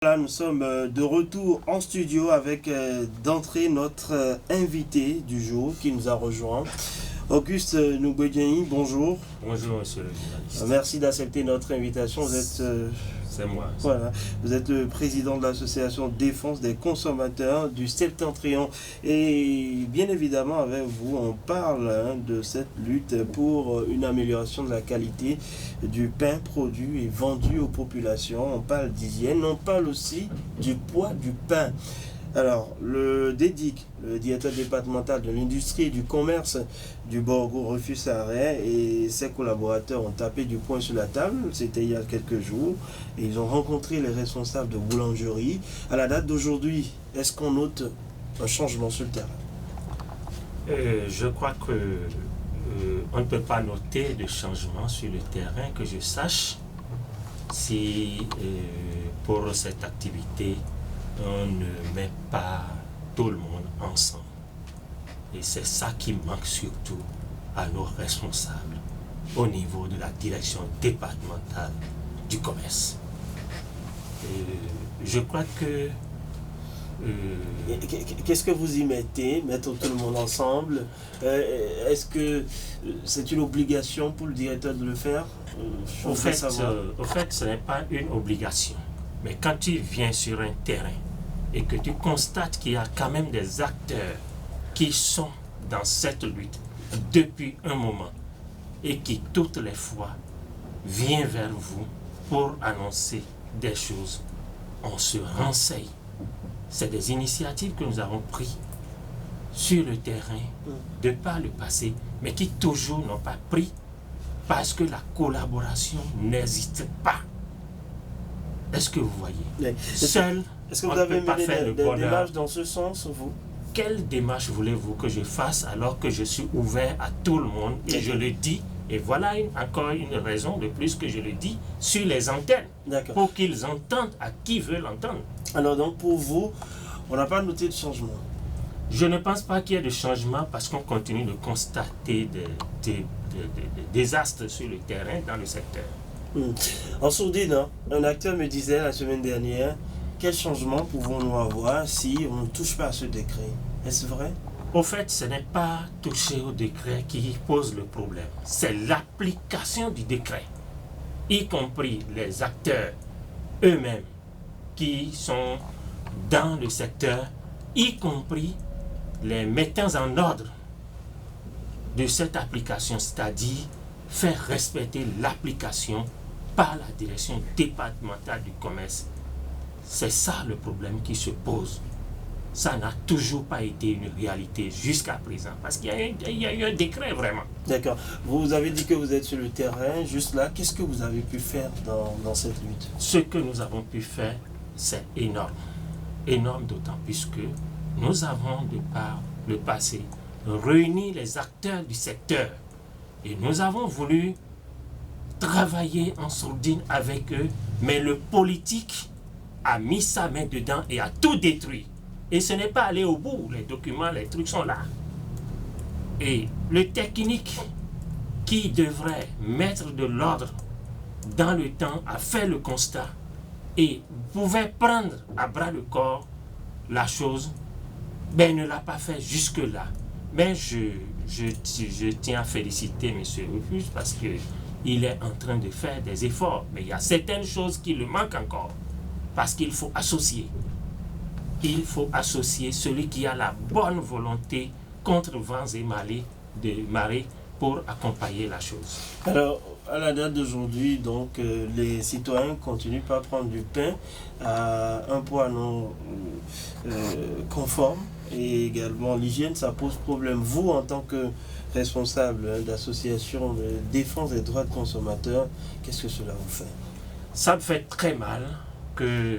Là, nous sommes de retour en studio avec d'entrée notre invité du jour qui nous a rejoint. Auguste Noubedieni, bonjour. Bonjour monsieur le journaliste. Merci d'accepter notre invitation. Vous êtes, c'est moi. voilà, vous êtes le président de l'association Défense des consommateurs du Septentrion. Et bien évidemment, avec vous, on parle de cette lutte pour une amélioration de la qualité du pain produit et vendu aux populations. On parle d'hygiène, on parle aussi du poids du pain. Alors, le DEDIC, le directeur départemental de l'industrie et du commerce du Borgo refuse arrêt et ses collaborateurs ont tapé du poing sur la table. C'était il y a quelques jours et ils ont rencontré les responsables de boulangerie. À la date d'aujourd'hui, est-ce qu'on note un changement sur le terrain? Je crois que on ne peut pas noter de changement sur le terrain que je sache si pour cette activité on ne met pas tout le monde ensemble. Et c'est ça qui manque surtout à nos responsables au niveau de la direction départementale du commerce. Je crois que... Qu'est-ce que vous y mettez, mettre tout le monde ensemble? Est-ce que c'est une obligation pour le directeur de le faire? Au fait, ce n'est pas une obligation. Mais quand tu viens sur un terrain et que tu constates qu'il y a quand même des acteurs qui sont dans cette lutte depuis un moment et qui toutes les fois viennent vers vous pour annoncer des choses, on se renseigne. C'est des initiatives que nous avons prises sur le terrain de par le passé, mais qui toujours n'ont pas pris parce que la collaboration n'existe pas. Est-ce que vous voyez? Seul, est-ce que vous avez mené des démarches dans ce sens, vous? Quelle démarche voulez-vous que je fasse alors que je suis ouvert à tout le monde et je le dis? Et voilà encore une raison de plus que je le dis sur les antennes, pour qu'ils entendent à qui veut l'entendre. Alors donc pour vous, on n'a pas noté de changement? Je ne pense pas qu'il y ait de changement parce qu'on continue de constater des désastres sur le terrain dans le secteur. En sourdine, un acteur me disait la semaine dernière, quel changement pouvons-nous avoir si on ne touche pas à ce décret? Est-ce vrai? Au fait, ce n'est pas toucher au décret qui pose le problème, c'est l'application du décret, y compris les acteurs eux-mêmes qui sont dans le secteur, y compris les mettants en ordre de cette application, c'est-à-dire faire respecter l'application par la direction départementale du commerce. C'est ça le problème qui se pose. Ça n'a toujours pas été une réalité jusqu'à présent, parce qu'il y a eu un décret vraiment. D'accord. Vous avez dit que vous êtes sur le terrain, juste là. Qu'est-ce que vous avez pu faire dans cette lutte? Ce que nous avons pu faire, c'est énorme. Énorme d'autant plus que nous avons, de par le passé, réuni les acteurs du secteur. Et nous avons voulu travailler en sourdine avec eux, mais le politique a mis sa main dedans et a tout détruit. Et ce n'est pas aller au bout, les documents, les trucs sont là. Et le technique qui devrait mettre de l'ordre dans le temps a fait le constat et pouvait prendre à bras le corps la chose, mais ne l'a pas fait jusque-là. Mais je tiens à féliciter M. Rufus parce qu'il est en train de faire des efforts. Mais il y a certaines choses qui le manquent encore. Parce qu'il faut associer. Il faut associer celui qui a la bonne volonté contre vents et marées pour accompagner la chose. Alors, à la date d'aujourd'hui, donc, les citoyens continuent pas à prendre du pain à un poids non conforme. Et également l'hygiène, ça pose problème. Vous, en tant que responsable d'association de défense des droits de consommateurs, qu'est-ce que cela vous fait? Ça me fait très mal que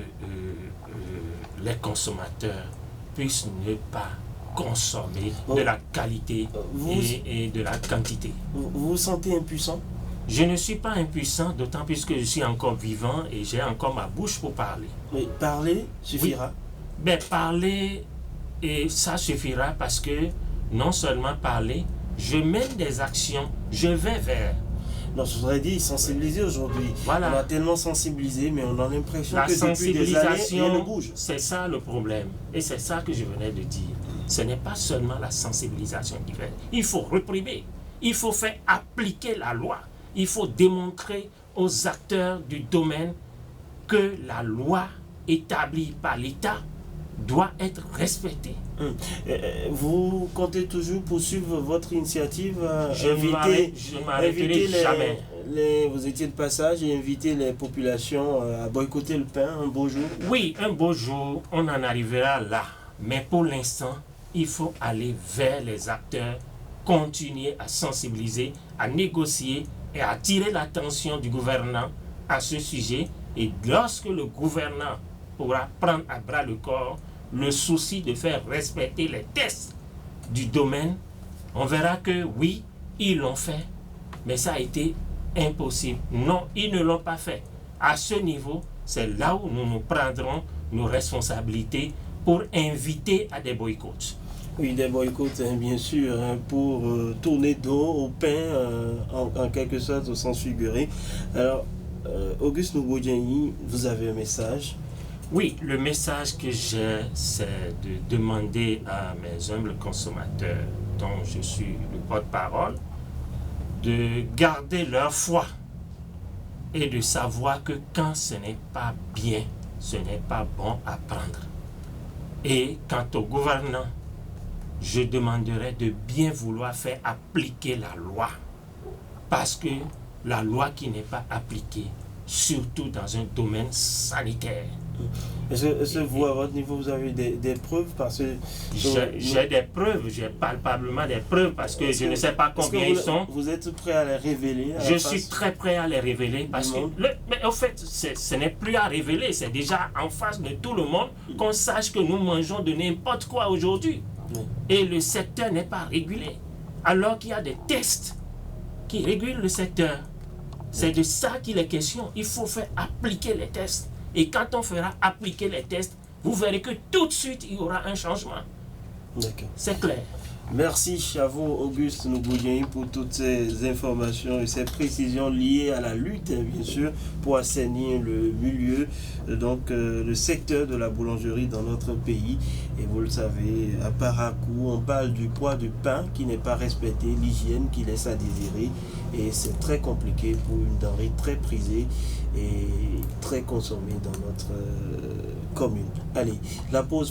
les consommateurs puissent ne pas consommer de la qualité et de la quantité. Vous vous sentez impuissant? Je ne suis pas impuissant, d'autant plus que je suis encore vivant et j'ai encore ma bouche pour parler. Mais parler suffira? Oui. Ben, parler, et ça suffira parce que non seulement parler, je mène des actions, je vais vers. Non, je voudrais dire sensibiliser aujourd'hui. Voilà. On a tellement sensibilisé, mais on a l'impression La que depuis des années, rien ne sensibilisation, bouge. c'est ça le problème. Et c'est ça que je venais de dire. Ce n'est pas seulement la sensibilisation qui fait. Il faut réprimer. Il faut faire appliquer la loi. Il faut démontrer aux acteurs du domaine que la loi établie par l'État doit être respectée. Vous comptez toujours poursuivre votre initiative, Je ne m'arrêterai jamais. Vous étiez de passage et inviter les populations à boycotter le pain un beau jour? Oui, un beau jour, on en arrivera là. Mais pour l'instant, il faut aller vers les acteurs, continuer à sensibiliser, à négocier et à attirer l'attention du gouvernant à ce sujet. Et lorsque le gouvernant pourra prendre à bras le corps le souci de faire respecter les tests du domaine, on verra que oui, ils l'ont fait, mais ça a été impossible. Non, ils ne l'ont pas fait. À ce niveau, c'est là où nous prendrons nos responsabilités pour inviter à des boycotts. Oui, des boycotts, bien sûr, pour tourner dos au pain, en quelque sorte, au sens figuré. Alors, Auguste Nougoudjani, vous avez un message? Oui, le message que j'ai, c'est de demander à mes humbles consommateurs, dont je suis le porte-parole, de garder leur foi et de savoir que quand ce n'est pas bien, ce n'est pas bon à prendre. Et quant au gouvernement, je demanderai de bien vouloir faire appliquer la loi. Parce que la loi qui n'est pas appliquée, surtout dans un domaine sanitaire. Est-ce que vous, à votre niveau, vous avez des preuves? Parce que j'ai des preuves, j'ai palpablement des preuves parce que je ne sais pas combien ils sont. Vous êtes prêt à les révéler? Je suis très prêt à les révéler parce que, mais en fait, ce n'est plus à révéler, c'est déjà en face de tout le monde qu'on sache que nous mangeons de n'importe quoi aujourd'hui. Et le secteur n'est pas régulé. Alors qu'il y a des tests qui régulent le secteur. C'est de ça qu'il est question. Il faut faire appliquer les tests. Et quand on fera appliquer les tests, vous verrez que tout de suite, il y aura un changement. D'accord. C'est clair. Merci à vous, Auguste Nougoudjani, pour toutes ces informations et ces précisions liées à la lutte, bien sûr, pour assainir le milieu, donc le secteur de la boulangerie dans notre pays. Et vous le savez, à Parakou, on parle du poids du pain qui n'est pas respecté, l'hygiène qui laisse à désirer. Et c'est très compliqué pour une denrée très prisée et très consommée dans notre commune. Allez, la pause.